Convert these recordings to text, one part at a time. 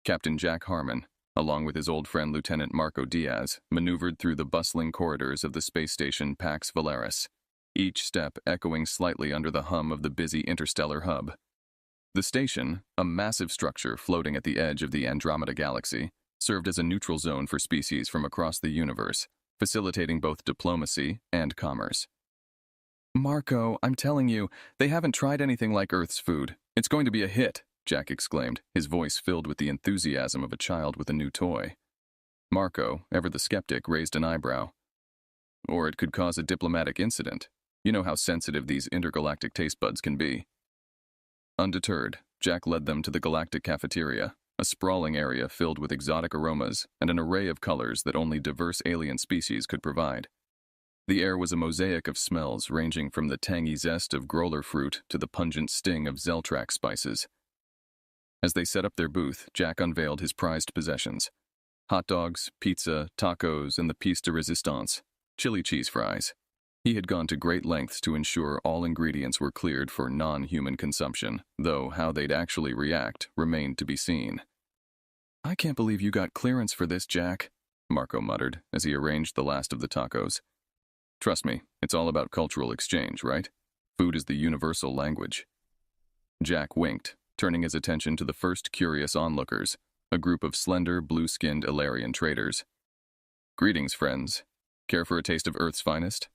Captain Jack Harmon, along with his old friend Lieutenant Marco Diaz, maneuvered through the bustling corridors of the space station Pax Valaris, each step echoing slightly under the hum of the busy interstellar hub. The station, a massive structure floating at the edge of the Andromeda Galaxy, served as a neutral zone for species from across the universe, facilitating both diplomacy and commerce. "Marco, I'm telling you, they haven't tried anything like Earth's food. It's going to be a hit," Jack exclaimed, his voice filled with the enthusiasm of a child with a new toy. Marco, ever the skeptic, raised an eyebrow. "Or it could cause a diplomatic incident. You know how sensitive these intergalactic taste buds can be." Undeterred, Jack led them to the Galactic Cafeteria, a sprawling area filled with exotic aromas and an array of colors that only diverse alien species could provide. The air was a mosaic of smells ranging from the tangy zest of growler fruit to the pungent sting of Zeltrax spices. As they set up their booth, Jack unveiled his prized possessions: hot dogs, pizza, tacos, and the piece de resistance, chili cheese fries. He had gone to great lengths to ensure all ingredients were cleared for non-human consumption, though how they'd actually react remained to be seen. "I can't believe you got clearance for this, Jack," Marco muttered as he arranged the last of the tacos. "Trust me, it's all about cultural exchange, right? Food is the universal language." Jack winked, turning his attention to the first curious onlookers, a group of slender, blue-skinned Ilarian traders. "Greetings, friends. Care for a taste of Earth's finest?"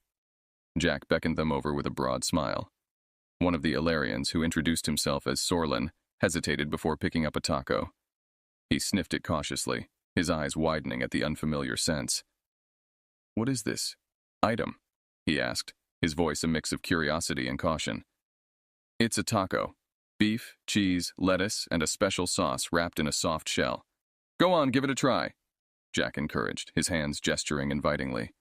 Jack beckoned them over with a broad smile. One of the Ilarians, who introduced himself as Sorlin, hesitated before picking up a taco. He sniffed it cautiously, his eyes widening at the unfamiliar scents. "What is this item?" he asked, his voice a mix of curiosity and caution. "It's a taco. Beef, cheese, lettuce, and a special sauce wrapped in a soft shell. Go on, give it a try," Jack encouraged, his hands gesturing invitingly.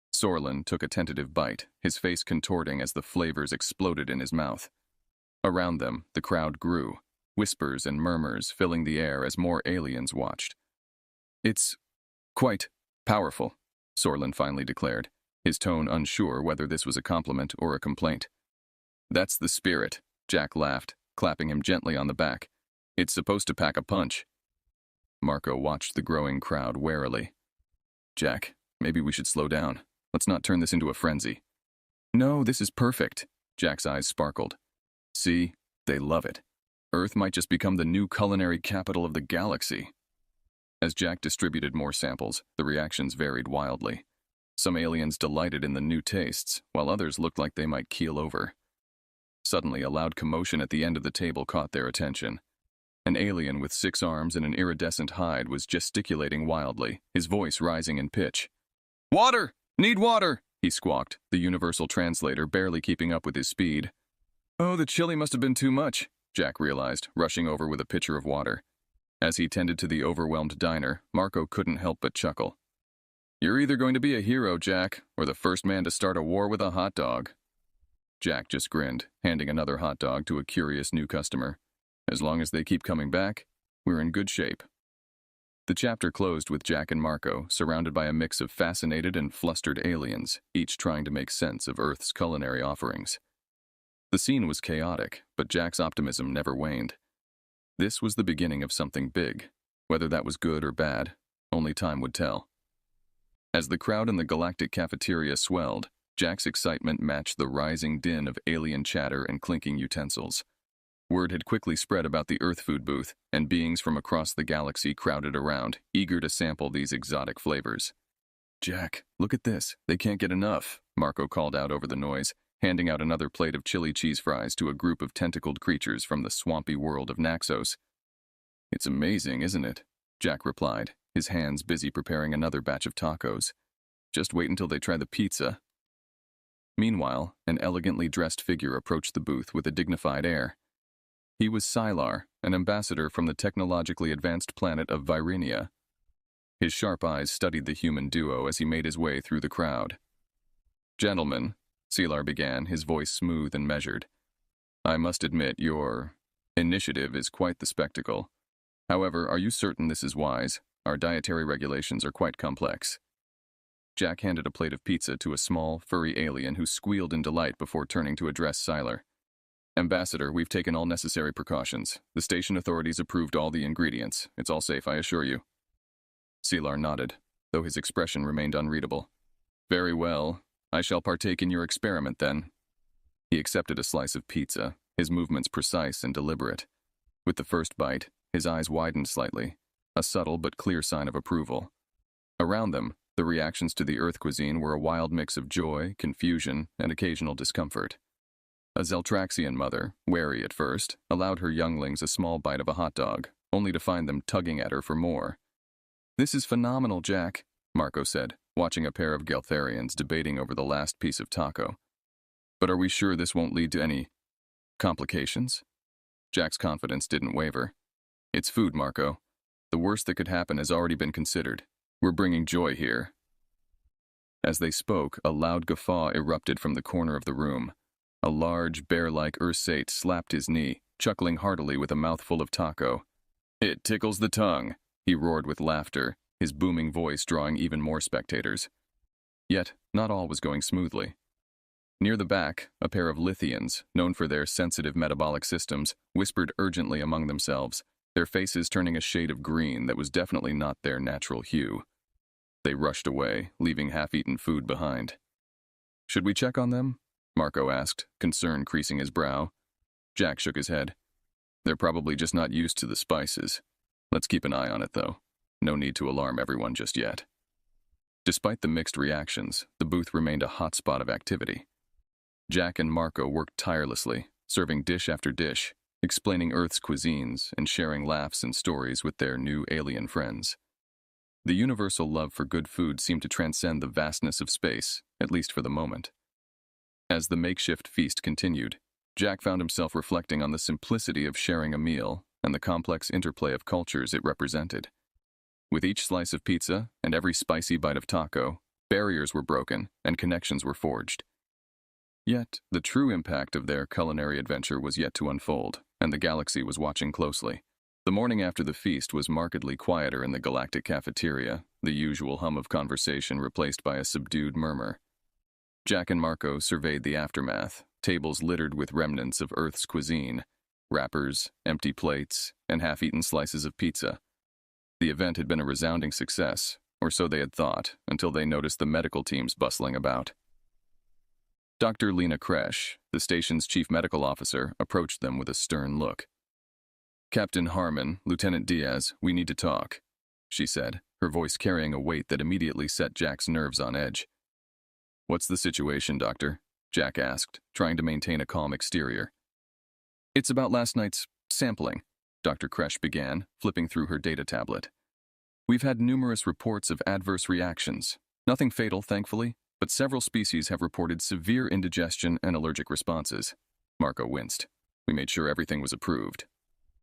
Sorlin took a tentative bite, his face contorting as the flavors exploded in his mouth. Around them, the crowd grew, whispers and murmurs filling the air as more aliens watched. "It's quite powerful," Sorlin finally declared, his tone unsure whether this was a compliment or a complaint. "That's the spirit," Jack laughed, clapping him gently on the back. "It's supposed to pack a punch." Marco watched the growing crowd warily. "Jack, maybe we should slow down. Let's not turn this into a frenzy." "No, this is perfect," Jack's eyes sparkled. "See, they love it. Earth might just become the new culinary capital of the galaxy." As Jack distributed more samples, the reactions varied wildly. Some aliens delighted in the new tastes, while others looked like they might keel over. Suddenly, a loud commotion at the end of the table caught their attention. An alien with 6 arms and an iridescent hide was gesticulating wildly, his voice rising in pitch. "Water! Need water!" he squawked, the universal translator barely keeping up with his speed. "Oh, the chili must have been too much," Jack realized, rushing over with a pitcher of water. As he tended to the overwhelmed diner, Marco couldn't help but chuckle. "You're either going to be a hero, Jack, or the first man to start a war with a hot dog." Jack just grinned, handing another hot dog to a curious new customer. As long as they keep coming back, we're in good shape. The chapter closed with Jack and Marco surrounded by a mix of fascinated and flustered aliens, each trying to make sense of Earth's culinary offerings. The scene was chaotic, but Jack's optimism never waned. This was the beginning of something big. Whether that was good or bad, only time would tell. As the crowd in the Galactic Cafeteria swelled, Jack's excitement matched the rising din of alien chatter and clinking utensils. Word had quickly spread about the Earth food booth, and beings from across the galaxy crowded around, eager to sample these exotic flavors. "Jack, look at this. They can't get enough," Marco called out over the noise, handing out another plate of chili cheese fries to a group of tentacled creatures from the swampy world of Naxos. "It's amazing, isn't it?" Jack replied, his hands busy preparing another batch of tacos. "Just wait until they try the pizza." Meanwhile, an elegantly dressed figure approached the booth with a dignified air. He was Sylar, an ambassador from the technologically advanced planet of Virenia. His sharp eyes studied the human duo as he made his way through the crowd. "Gentlemen," Sylar began, his voice smooth and measured, "I must admit your initiative is quite the spectacle. However, are you certain this is wise? Our dietary regulations are quite complex." Jack handed a plate of pizza to a small, furry alien who squealed in delight before turning to address Sylar. Ambassador, we've taken all necessary precautions. The station authorities approved all the ingredients. It's all safe, I assure you. Selar nodded, though his expression remained unreadable. Very well. I shall partake in your experiment, then. He accepted a slice of pizza, his movements precise and deliberate. With the first bite, his eyes widened slightly, a subtle but clear sign of approval. Around them, the reactions to the Earth cuisine were a wild mix of joy, confusion, and occasional discomfort. A Zeltraxian mother, wary at first, allowed her younglings a small bite of a hot dog, only to find them tugging at her for more. This is phenomenal, Jack, Marco said, watching a pair of Galtharians debating over the last piece of taco. But are we sure this won't lead to any complications? Jack's confidence didn't waver. It's food, Marco. The worst that could happen has already been considered. We're bringing joy here. As they spoke, a loud guffaw erupted from the corner of the room. A large, bear-like Ursate slapped his knee, chuckling heartily with a mouthful of taco. It tickles the tongue, he roared with laughter, his booming voice drawing even more spectators. Yet, not all was going smoothly. Near the back, a pair of Lithians, known for their sensitive metabolic systems, whispered urgently among themselves, their faces turning a shade of green that was definitely not their natural hue. They rushed away, leaving half-eaten food behind. Should we check on them? Marco asked, concern creasing his brow. Jack shook his head. They're probably just not used to the spices. Let's keep an eye on it, though. No need to alarm everyone just yet. Despite the mixed reactions, the booth remained a hot spot of activity. Jack and Marco worked tirelessly, serving dish after dish, explaining Earth's cuisines and sharing laughs and stories with their new alien friends. The universal love for good food seemed to transcend the vastness of space, at least for the moment. As the makeshift feast continued, Jack found himself reflecting on the simplicity of sharing a meal and the complex interplay of cultures it represented. With each slice of pizza and every spicy bite of taco, barriers were broken and connections were forged. Yet, the true impact of their culinary adventure was yet to unfold, and the galaxy was watching closely. The morning after the feast was markedly quieter in the Galactic Cafeteria, the usual hum of conversation replaced by a subdued murmur. Jack and Marco surveyed the aftermath, tables littered with remnants of Earth's cuisine, wrappers, empty plates, and half-eaten slices of pizza. The event had been a resounding success, or so they had thought, until they noticed the medical teams bustling about. Dr. Lena Kresh, the station's chief medical officer, approached them with a stern look. Captain Harmon, Lieutenant Diaz, we need to talk, she said, her voice carrying a weight that immediately set Jack's nerves on edge. What's the situation, Doctor? Jack asked, trying to maintain a calm exterior. It's about last night's sampling, Dr. Kresh began, flipping through her data tablet. We've had numerous reports of adverse reactions. Nothing fatal, thankfully, but several species have reported severe indigestion and allergic responses. Marco winced. We made sure everything was approved.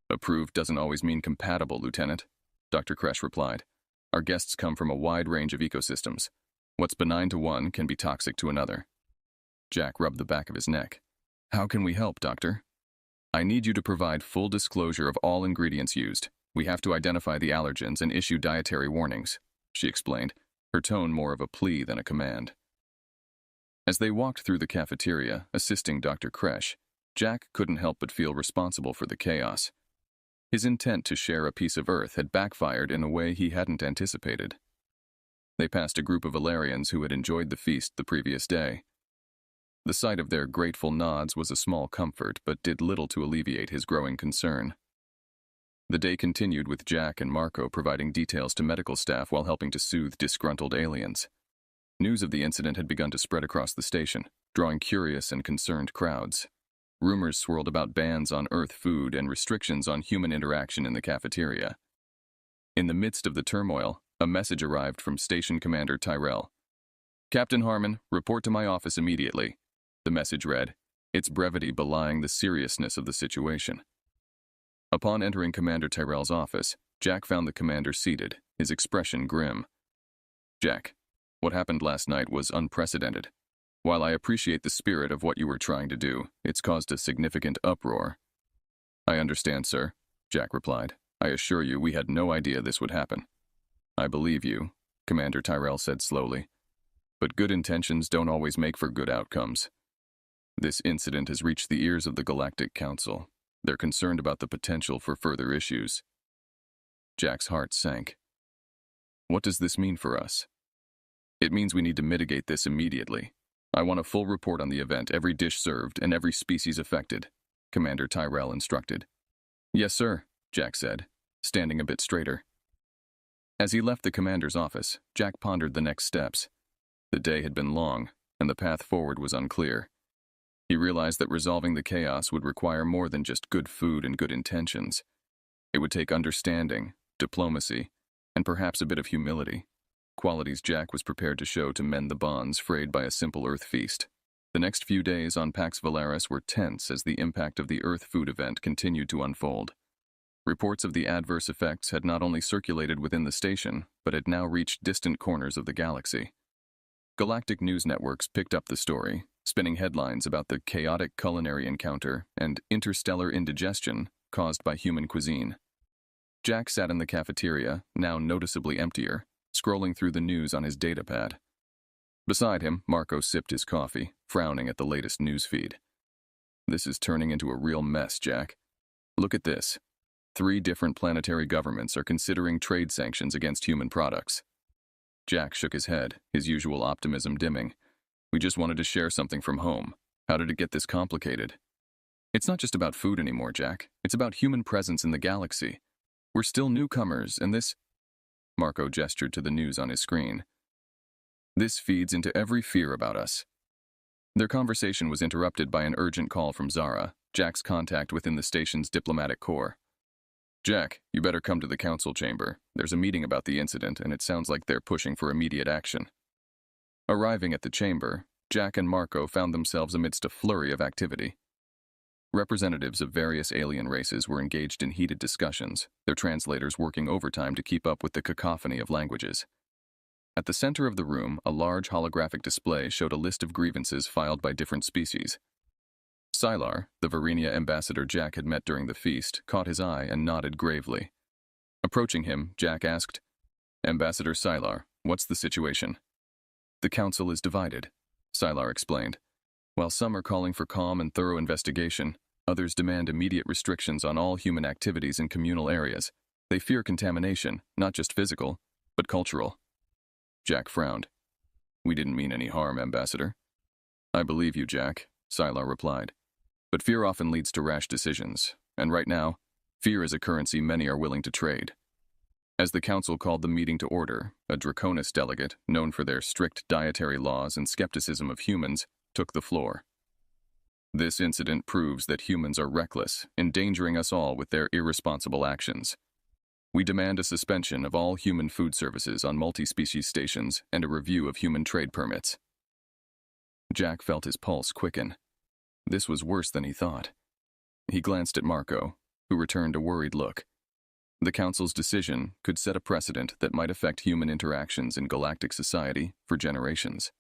Approved doesn't always mean compatible, Lieutenant, Dr. Kresh replied. Our guests come from a wide range of ecosystems. What's benign to one can be toxic to another. Jack rubbed the back of his neck. How can we help, Doctor? I need you to provide full disclosure of all ingredients used. We have to identify the allergens and issue dietary warnings, she explained, her tone more of a plea than a command. As they walked through the cafeteria, assisting Dr. Kresh, Jack couldn't help but feel responsible for the chaos. His intent to share a piece of Earth had backfired in a way he hadn't anticipated. They passed a group of Valerians who had enjoyed the feast the previous day. The sight of their grateful nods was a small comfort, but did little to alleviate his growing concern. The day continued with Jack and Marco providing details to medical staff while helping to soothe disgruntled aliens. News of the incident had begun to spread across the station, drawing curious and concerned crowds. Rumors swirled about bans on Earth food and restrictions on human interaction in the cafeteria. In the midst of the turmoil, a message arrived from Station Commander Tyrell. Captain Harmon, report to my office immediately. The message read, its brevity belying the seriousness of the situation. Upon entering Commander Tyrell's office, Jack found the commander seated, his expression grim. Jack, what happened last night was unprecedented. While I appreciate the spirit of what you were trying to do, it's caused a significant uproar. I understand, sir, Jack replied. I assure you we had no idea this would happen. I believe you, Commander Tyrell said slowly. But good intentions don't always make for good outcomes. This incident has reached the ears of the Galactic Council. They're concerned about the potential for further issues. Jack's heart sank. What does this mean for us? It means we need to mitigate this immediately. I want a full report on the event, every dish served, and every species affected, Commander Tyrell instructed. Yes, sir, Jack said, standing a bit straighter. As he left the commander's office, Jack pondered the next steps. The day had been long, and the path forward was unclear. He realized that resolving the chaos would require more than just good food and good intentions. It would take understanding, diplomacy, and perhaps a bit of humility, qualities Jack was prepared to show to mend the bonds frayed by a simple Earth feast. The next few days on Pax Valaris were tense as the impact of the Earth food event continued to unfold. Reports of the adverse effects had not only circulated within the station, but had now reached distant corners of the galaxy. Galactic news networks picked up the story, spinning headlines about the chaotic culinary encounter and interstellar indigestion caused by human cuisine. Jack sat in the cafeteria, now noticeably emptier, scrolling through the news on his datapad. Beside him, Marco sipped his coffee, frowning at the latest news feed. This is turning into a real mess, Jack. Look at this. 3 different planetary governments are considering trade sanctions against human products. Jack shook his head, his usual optimism dimming. We just wanted to share something from home. How did it get this complicated? It's not just about food anymore, Jack. It's about human presence in the galaxy. We're still newcomers, and this... Marco gestured to the news on his screen. This feeds into every fear about us. Their conversation was interrupted by an urgent call from Zara, Jack's contact within the station's diplomatic corps. Jack, you better come to the council chamber. There's a meeting about the incident, and it sounds like they're pushing for immediate action. Arriving at the chamber, Jack and Marco found themselves amidst a flurry of activity. Representatives of various alien races were engaged in heated discussions, their translators working overtime to keep up with the cacophony of languages. At the center of the room, a large holographic display showed a list of grievances filed by different species. Sylar, the Varinia ambassador Jack had met during the feast, caught his eye and nodded gravely. Approaching him, Jack asked, Ambassador Sylar, what's the situation? The council is divided, Sylar explained. While some are calling for calm and thorough investigation, others demand immediate restrictions on all human activities in communal areas. They fear contamination, not just physical, but cultural. Jack frowned. We didn't mean any harm, Ambassador. I believe you, Jack, Sylar replied. But fear often leads to rash decisions, and right now, fear is a currency many are willing to trade. As the council called the meeting to order, a Draconis delegate, known for their strict dietary laws and skepticism of humans, took the floor. This incident proves that humans are reckless, endangering us all with their irresponsible actions. We demand a suspension of all human food services on multi-species stations and a review of human trade permits. Jack felt his pulse quicken. This was worse than he thought. He glanced at Marco, who returned a worried look. The council's decision could set a precedent that might affect human interactions in galactic society for generations.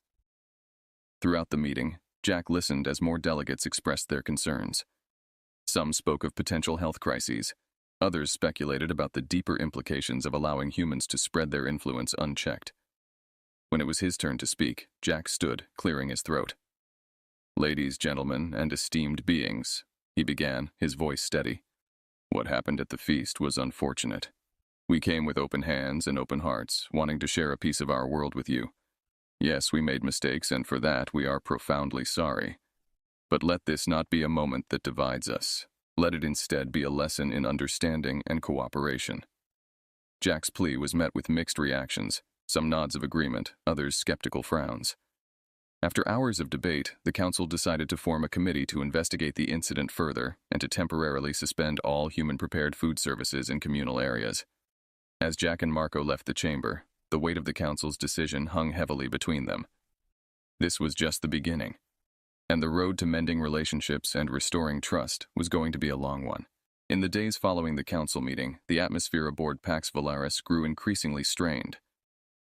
Throughout the meeting, Jack listened as more delegates expressed their concerns. Some spoke of potential health crises. Others speculated about the deeper implications of allowing humans to spread their influence unchecked. When it was his turn to speak, Jack stood, clearing his throat. Ladies, gentlemen, and esteemed beings, he began, his voice steady. What happened at the feast was unfortunate. We came with open hands and open hearts, wanting to share a piece of our world with you. Yes, we made mistakes, and for that we are profoundly sorry. But let this not be a moment that divides us. Let it instead be a lesson in understanding and cooperation. Jack's plea was met with mixed reactions, some nods of agreement, others skeptical frowns. After hours of debate, the council decided to form a committee to investigate the incident further and to temporarily suspend all human-prepared food services in communal areas. As Jack and Marco left the chamber, the weight of the council's decision hung heavily between them. This was just the beginning, and the road to mending relationships and restoring trust was going to be a long one. In the days following the council meeting, the atmosphere aboard Pax Valaris grew increasingly strained.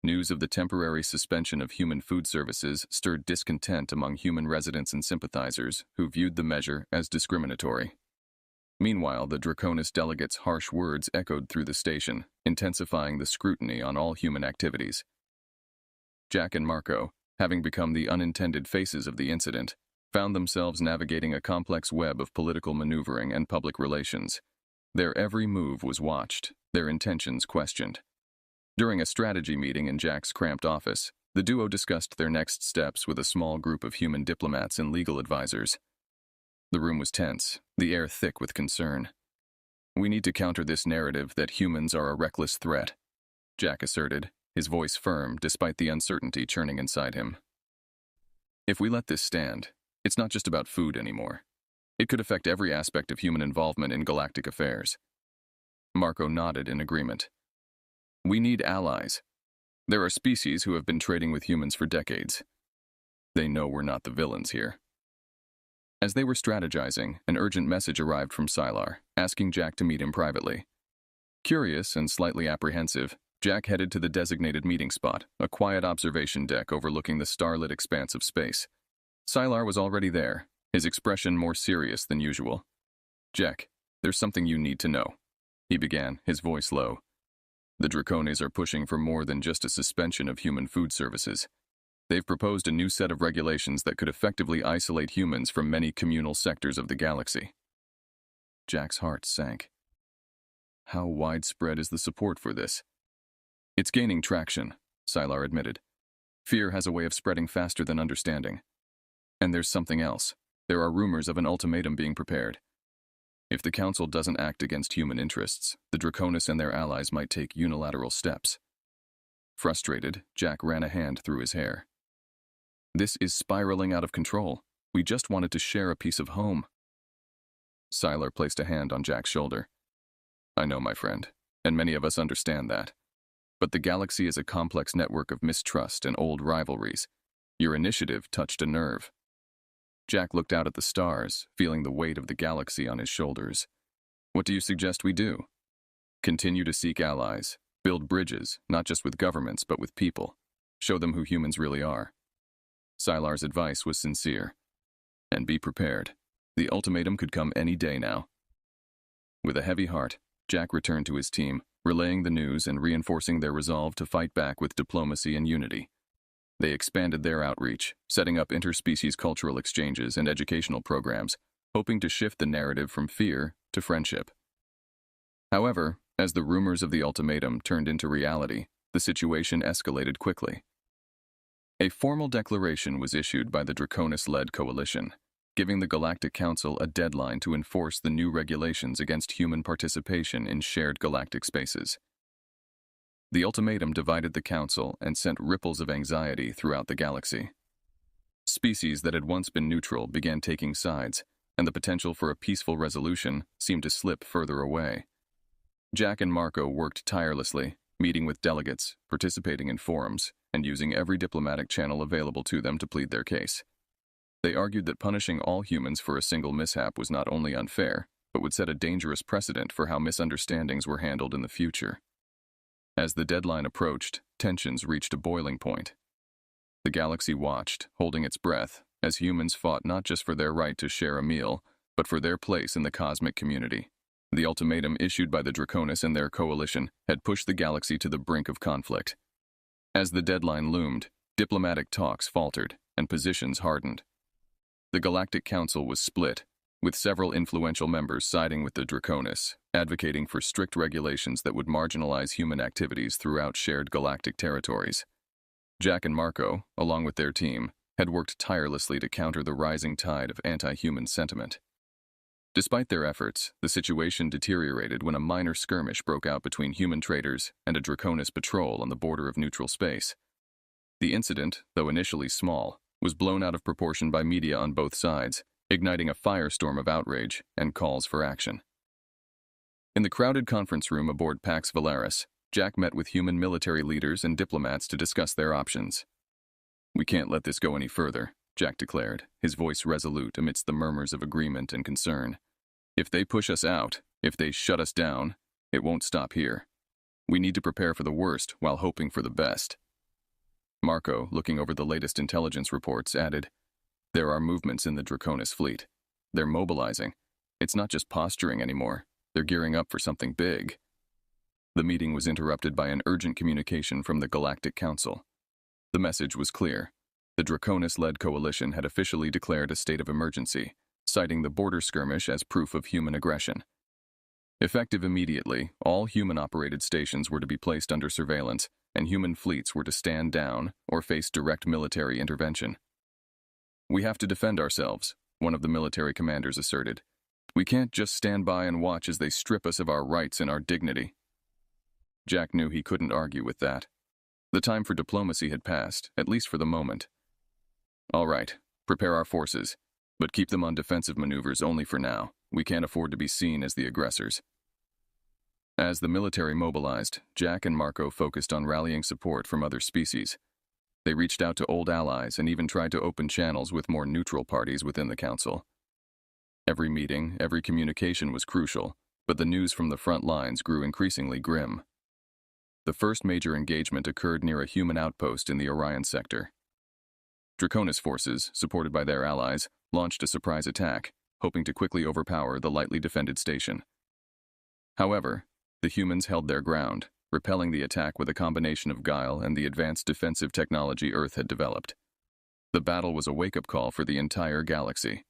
News of the temporary suspension of human food services stirred discontent among human residents and sympathizers who viewed the measure as discriminatory. Meanwhile, the Draconis delegates' harsh words echoed through the station, intensifying the scrutiny on all human activities. Jack and Marco, having become the unintended faces of the incident, found themselves navigating a complex web of political maneuvering and public relations. Their every move was watched, their intentions questioned. During a strategy meeting in Jack's cramped office, the duo discussed their next steps with a small group of human diplomats and legal advisors. The room was tense, the air thick with concern. "We need to counter this narrative that humans are a reckless threat," Jack asserted, his voice firm despite the uncertainty churning inside him. "If we let this stand, it's not just about food anymore. It could affect every aspect of human involvement in galactic affairs." Marco nodded in agreement. "We need allies. There are species who have been trading with humans for decades. They know we're not the villains here." As they were strategizing, an urgent message arrived from Sylar, asking Jack to meet him privately. Curious and slightly apprehensive, Jack headed to the designated meeting spot, a quiet observation deck overlooking the starlit expanse of space. Sylar was already there, his expression more serious than usual. "Jack, there's something you need to know," he began, his voice low. "The Dracones are pushing for more than just a suspension of human food services. They've proposed a new set of regulations that could effectively isolate humans from many communal sectors of the galaxy." Jack's heart sank. How widespread is the support for this? "It's gaining traction," Sylar admitted. "Fear has a way of spreading faster than understanding. And there's something else. There are rumors of an ultimatum being prepared. If the Council doesn't act against human interests, the Draconis and their allies might take unilateral steps." Frustrated, Jack ran a hand through his hair. "This is spiraling out of control. We just wanted to share a piece of home." Sylar placed a hand on Jack's shoulder. "I know, my friend, and many of us understand that. But the galaxy is a complex network of mistrust and old rivalries. Your initiative touched a nerve." Jack looked out at the stars, feeling the weight of the galaxy on his shoulders. "What do you suggest we do?" "Continue to seek allies, build bridges, not just with governments but with people. Show them who humans really are." Sylar's advice was sincere. "And be prepared. The ultimatum could come any day now." With a heavy heart, Jack returned to his team, relaying the news and reinforcing their resolve to fight back with diplomacy and unity. They expanded their outreach, setting up interspecies cultural exchanges and educational programs, hoping to shift the narrative from fear to friendship. However, as the rumors of the ultimatum turned into reality, the situation escalated quickly. A formal declaration was issued by the Draconis-led coalition, giving the Galactic Council a deadline to enforce the new regulations against human participation in shared galactic spaces. The ultimatum divided the Council and sent ripples of anxiety throughout the galaxy. Species that had once been neutral began taking sides, and the potential for a peaceful resolution seemed to slip further away. Jack and Marco worked tirelessly, meeting with delegates, participating in forums, and using every diplomatic channel available to them to plead their case. They argued that punishing all humans for a single mishap was not only unfair, but would set a dangerous precedent for how misunderstandings were handled in the future. As the deadline approached, tensions reached a boiling point. The galaxy watched, holding its breath, as humans fought not just for their right to share a meal, but for their place in the cosmic community. The ultimatum issued by the Draconis and their coalition had pushed the galaxy to the brink of conflict. As the deadline loomed, diplomatic talks faltered and positions hardened. The Galactic Council was split, with several influential members siding with the Draconis, advocating for strict regulations that would marginalize human activities throughout shared galactic territories. Jack and Marco, along with their team, had worked tirelessly to counter the rising tide of anti-human sentiment. Despite their efforts, the situation deteriorated when a minor skirmish broke out between human traders and a Draconis patrol on the border of neutral space. The incident, though initially small, was blown out of proportion by media on both sides, igniting a firestorm of outrage and calls for action. In the crowded conference room aboard Pax Valaris, Jack met with human military leaders and diplomats to discuss their options. "We can't let this go any further," Jack declared, his voice resolute amidst the murmurs of agreement and concern. "If they push us out, if they shut us down, it won't stop here. We need to prepare for the worst while hoping for the best." Marco, looking over the latest intelligence reports, added, "There are movements in the Draconis fleet. They're mobilizing. It's not just posturing anymore. They're gearing up for something big." The meeting was interrupted by an urgent communication from the Galactic Council. The message was clear. The Draconis-led coalition had officially declared a state of emergency, citing the border skirmish as proof of human aggression. Effective immediately, all human-operated stations were to be placed under surveillance, and human fleets were to stand down or face direct military intervention. "We have to defend ourselves," one of the military commanders asserted. "We can't just stand by and watch as they strip us of our rights and our dignity." Jack knew he couldn't argue with that. The time for diplomacy had passed, at least for the moment. "All right, prepare our forces, but keep them on defensive maneuvers only for now. We can't afford to be seen as the aggressors." As the military mobilized, Jack and Marco focused on rallying support from other species. They reached out to old allies and even tried to open channels with more neutral parties within the council. Every meeting, every communication was crucial, but the news from the front lines grew increasingly grim. The first major engagement occurred near a human outpost in the Orion sector. Draconis forces, supported by their allies, launched a surprise attack, hoping to quickly overpower the lightly defended station. However, the humans held their ground, repelling the attack with a combination of guile and the advanced defensive technology Earth had developed. The battle was a wake-up call for the entire galaxy.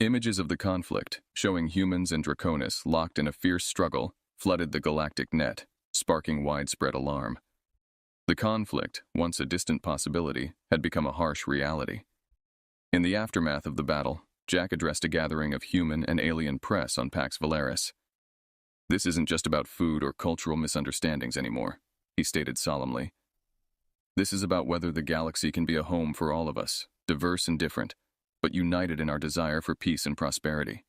Images of the conflict, showing humans and Draconis locked in a fierce struggle, flooded the galactic net, sparking widespread alarm. The conflict, once a distant possibility, had become a harsh reality. In the aftermath of the battle, Jack addressed a gathering of human and alien press on Pax Valaris. "This isn't just about food or cultural misunderstandings anymore," he stated solemnly. "This is about whether the galaxy can be a home for all of us, diverse and different, but united in our desire for peace and prosperity.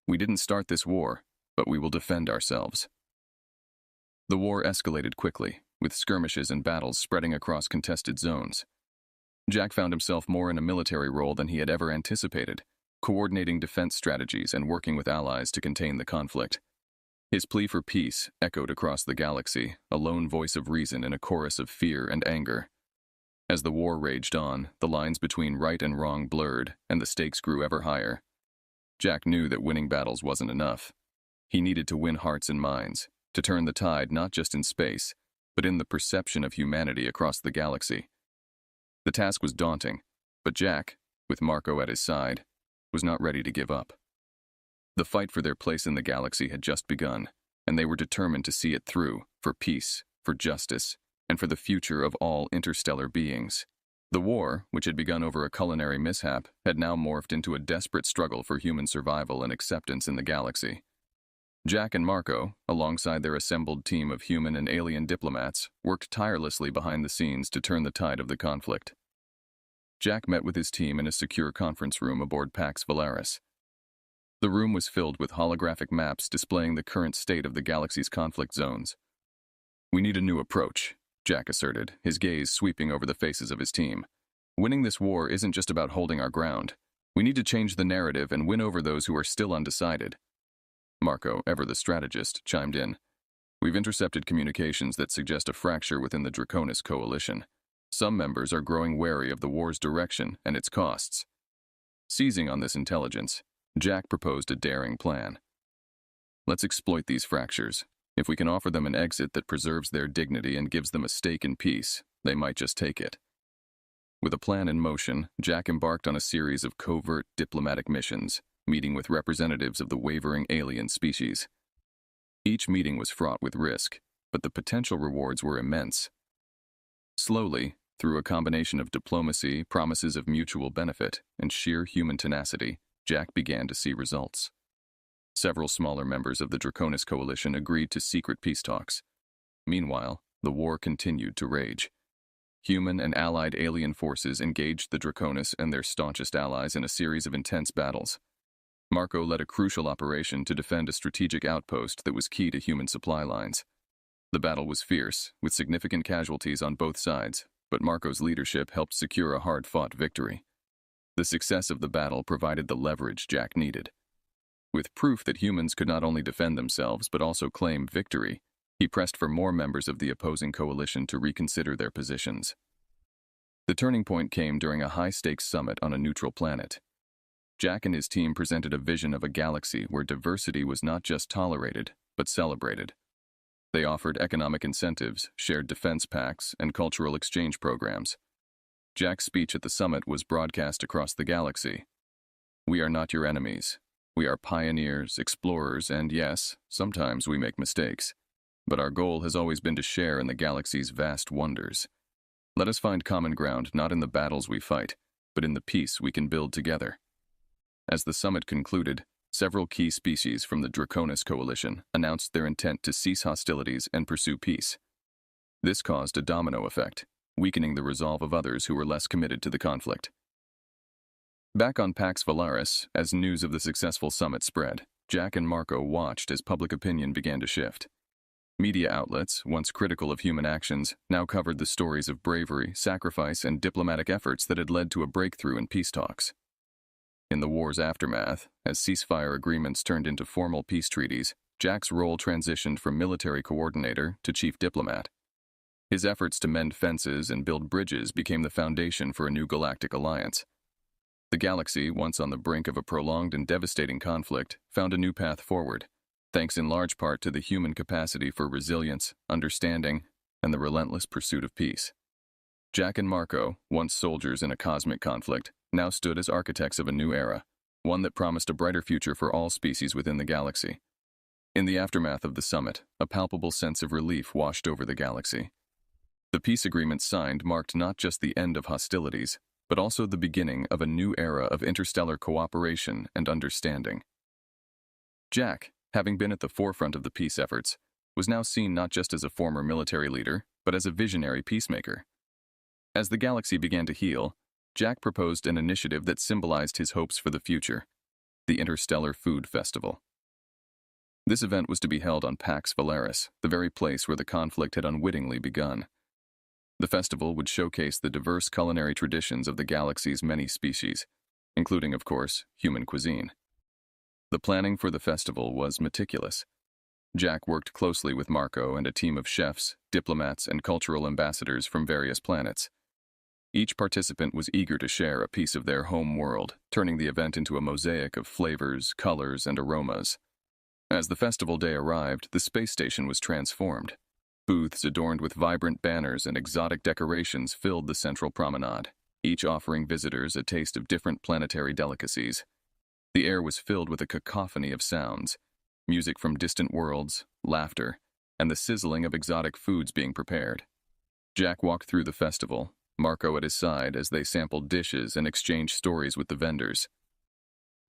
We didn't start this war, but we will defend ourselves." The war escalated quickly, with skirmishes and battles spreading across contested zones. Jack found himself more in a military role than he had ever anticipated, coordinating defense strategies and working with allies to contain the conflict. His plea for peace echoed across the galaxy, a lone voice of reason in a chorus of fear and anger. As the war raged on, the lines between right and wrong blurred, and the stakes grew ever higher. Jack knew that winning battles wasn't enough. He needed to win hearts and minds, to turn the tide not just in space, but in the perception of humanity across the galaxy. The task was daunting, but Jack, with Marco at his side, was not ready to give up. The fight for their place in the galaxy had just begun, and they were determined to see it through, for peace, for justice, and for the future of all interstellar beings. The war, which had begun over a culinary mishap, had now morphed into a desperate struggle for human survival and acceptance in the galaxy. Jack and Marco, alongside their assembled team of human and alien diplomats, worked tirelessly behind the scenes to turn the tide of the conflict. Jack met with his team in a secure conference room aboard Pax Valaris. The room was filled with holographic maps displaying the current state of the galaxy's conflict zones. "We need a new approach," Jack asserted, his gaze sweeping over the faces of his team. "Winning this war isn't just about holding our ground. We need to change the narrative and win over those who are still undecided." Marco, ever the strategist, chimed in. "We've intercepted communications that suggest a fracture within the Draconis coalition. Some members are growing wary of the war's direction and its costs." Seizing on this intelligence, Jack proposed a daring plan. "Let's exploit these fractures. If we can offer them an exit that preserves their dignity and gives them a stake in peace, they might just take it." With a plan in motion, Jack embarked on a series of covert diplomatic missions, meeting with representatives of the wavering alien species. Each meeting was fraught with risk, but the potential rewards were immense. Slowly, through a combination of diplomacy, promises of mutual benefit, and sheer human tenacity, Jack began to see results. Several smaller members of the Draconis coalition agreed to secret peace talks. Meanwhile, the war continued to rage. Human and allied alien forces engaged the Draconis and their staunchest allies in a series of intense battles. Marco led a crucial operation to defend a strategic outpost that was key to human supply lines. The battle was fierce, with significant casualties on both sides, but Marco's leadership helped secure a hard-fought victory. The success of the battle provided the leverage Jack needed. With proof that humans could not only defend themselves but also claim victory, he pressed for more members of the opposing coalition to reconsider their positions. The turning point came during a high-stakes summit on a neutral planet. Jack and his team presented a vision of a galaxy where diversity was not just tolerated, but celebrated. They offered economic incentives, shared defense pacts, and cultural exchange programs. Jack's speech at the summit was broadcast across the galaxy. We are not your enemies. We are pioneers, explorers, and yes, sometimes we make mistakes. But our goal has always been to share in the galaxy's vast wonders. Let us find common ground not in the battles we fight, but in the peace we can build together. As the summit concluded, several key species from the Draconis Coalition announced their intent to cease hostilities and pursue peace. This caused a domino effect, weakening the resolve of others who were less committed to the conflict. Back on Pax Valaris, as news of the successful summit spread, Jack and Marco watched as public opinion began to shift. Media outlets, once critical of human actions, now covered the stories of bravery, sacrifice, and diplomatic efforts that had led to a breakthrough in peace talks. In the war's aftermath, as ceasefire agreements turned into formal peace treaties, Jack's role transitioned from military coordinator to chief diplomat. His efforts to mend fences and build bridges became the foundation for a new galactic alliance. The galaxy, once on the brink of a prolonged and devastating conflict, found a new path forward, thanks in large part to the human capacity for resilience, understanding, and the relentless pursuit of peace. Jack and Marco, once soldiers in a cosmic conflict, now stood as architects of a new era, one that promised a brighter future for all species within the galaxy. In the aftermath of the summit, a palpable sense of relief washed over the galaxy. The peace agreement signed marked not just the end of hostilities, but also the beginning of a new era of interstellar cooperation and understanding. Jack, having been at the forefront of the peace efforts, was now seen not just as a former military leader, but as a visionary peacemaker. As the galaxy began to heal, Jack proposed an initiative that symbolized his hopes for the future, the Interstellar Food Festival. This event was to be held on Pax Valaris, the very place where the conflict had unwittingly begun. The festival would showcase the diverse culinary traditions of the galaxy's many species, including, of course, human cuisine. The planning for the festival was meticulous. Jack worked closely with Marco and a team of chefs, diplomats, and cultural ambassadors from various planets. Each participant was eager to share a piece of their home world, turning the event into a mosaic of flavors, colors, and aromas. As the festival day arrived, the space station was transformed. Booths adorned with vibrant banners and exotic decorations filled the central promenade, each offering visitors a taste of different planetary delicacies. The air was filled with a cacophony of sounds, music from distant worlds, laughter, and the sizzling of exotic foods being prepared. Jack walked through the festival, Marco at his side as they sampled dishes and exchanged stories with the vendors.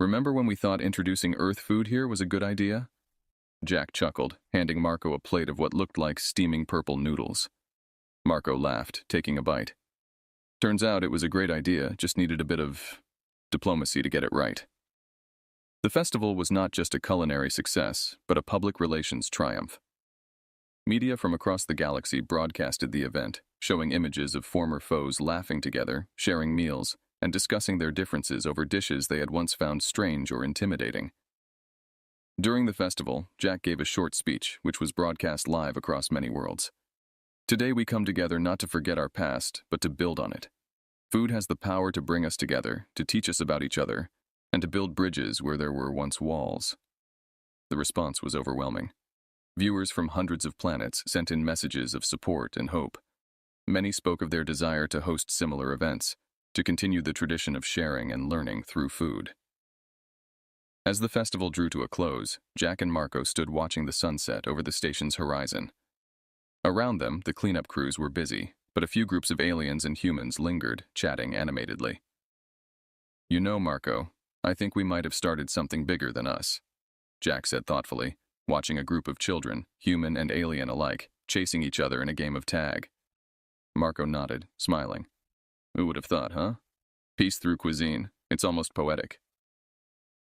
"Remember when we thought introducing Earth food here was a good idea?" Jack chuckled, handing Marco a plate of what looked like steaming purple noodles. Marco laughed, taking a bite. "Turns out it was a great idea, just needed a bit of diplomacy to get it right." The festival was not just a culinary success, but a public relations triumph. Media from across the galaxy broadcasted the event, showing images of former foes laughing together, sharing meals, and discussing their differences over dishes they had once found strange or intimidating. During the festival, Jack gave a short speech, which was broadcast live across many worlds. "Today we come together not to forget our past, but to build on it. Food has the power to bring us together, to teach us about each other, and to build bridges where there were once walls." The response was overwhelming. Viewers from hundreds of planets sent in messages of support and hope. Many spoke of their desire to host similar events, to continue the tradition of sharing and learning through food. As the festival drew to a close, Jack and Marco stood watching the sunset over the station's horizon. Around them, the cleanup crews were busy, but a few groups of aliens and humans lingered, chatting animatedly. "You know, Marco, I think we might have started something bigger than us," Jack said thoughtfully, watching a group of children, human and alien alike, chasing each other in a game of tag. Marco nodded, smiling. "Who would have thought, huh? Peace through cuisine. It's almost poetic."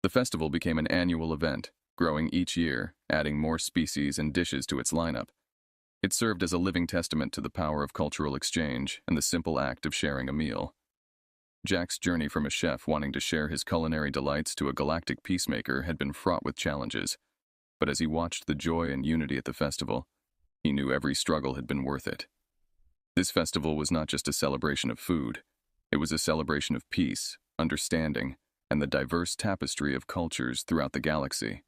The festival became an annual event, growing each year, adding more species and dishes to its lineup. It served as a living testament to the power of cultural exchange and the simple act of sharing a meal. Jack's journey from a chef wanting to share his culinary delights to a galactic peacemaker had been fraught with challenges, but as he watched the joy and unity at the festival, he knew every struggle had been worth it. This festival was not just a celebration of food, it was a celebration of peace, understanding, and the diverse tapestry of cultures throughout the galaxy.